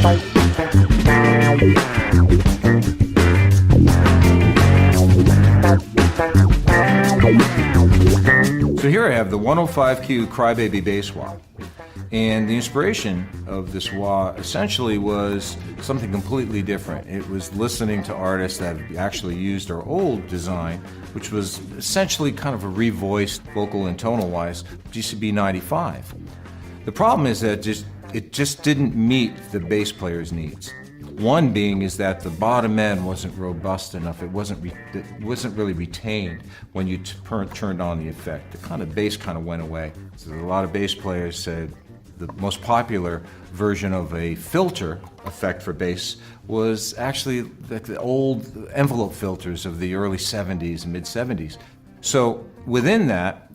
So here I have the 105Q Crybaby bass wah. And the inspiration of this wah essentially was something completely different. It was listening to artists that actually used our old design, which was essentially kind of a revoiced vocal and tonal-wise GCB 95. The problem is that it just didn't meet the bass player's needs. One being is that the bottom end wasn't robust enough. It wasn't really retained when you turned on the effect. The kind of bass kind of went away. So a lot of bass players said the most popular version of a filter effect for bass was actually the old envelope filters of the early 70s and mid 70s. So within that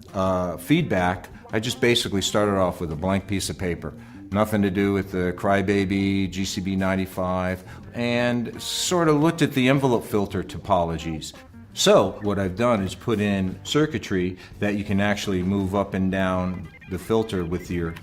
feedback, I just basically started off with a blank piece of paper. Nothing to do with the Crybaby, GCB 95, and sort of looked at the envelope filter topologies. So what I've done is put in circuitry that you can actually move up and down the filter with your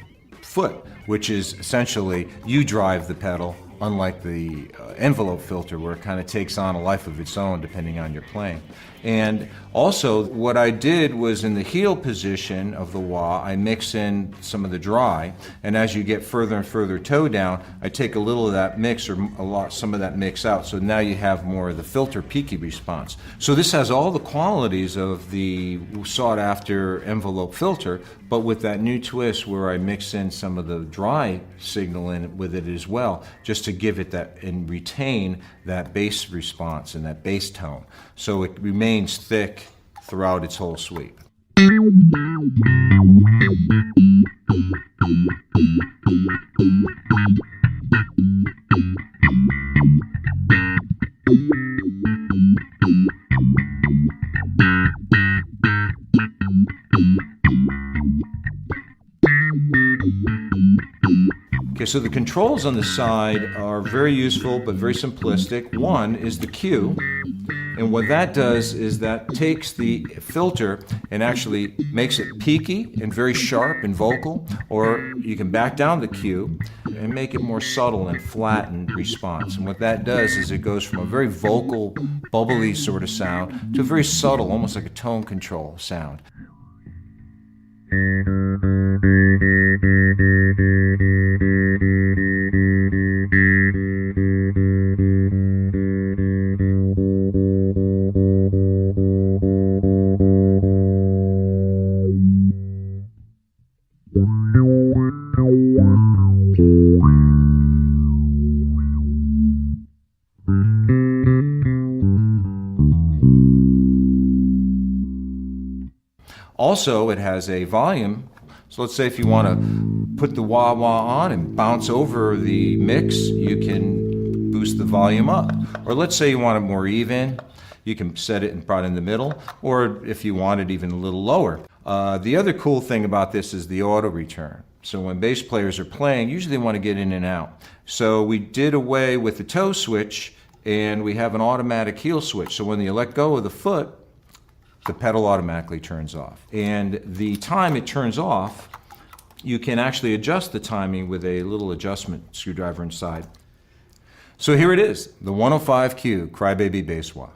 foot, which is essentially you drive the pedal, unlike the envelope filter where it kind of takes on a life of its own depending on your playing. And also what I did was in the heel position of the wah, I mix in some of the dry, and as you get further and further toe down, I take a little of that mix or some of that mix out, so now you have more of the filter peaky response. So this has all the qualities of the sought after envelope filter, but with that new twist where I mix in some of the dry signal in with it as well, just to give it that and retain that bass response and that bass tone. So it remains thick throughout its whole sweep. Okay, so the controls on the side are very useful but very simplistic. One is the Q, and what that does is that takes the filter and actually makes it peaky and very sharp and vocal, or you can back down the Q and make it more subtle and flattened response. And what that does is it goes from a very vocal, bubbly sort of sound to a very subtle, almost like a tone control sound. Also, it has a volume. So let's say if you want to put the wah-wah on and bounce over the mix, you can boost the volume up. Or let's say you want it more even, you can set it right in the middle, or if you want it even a little lower. The other cool thing about this is the auto return. So when bass players are playing, usually they want to get in and out. So we did away with the toe switch, and we have an automatic heel switch. So when you let go of the foot, the pedal automatically turns off. And the time it turns off, you can actually adjust the timing with a little adjustment screwdriver inside. So here it is, the 105Q Crybaby Bass Wah.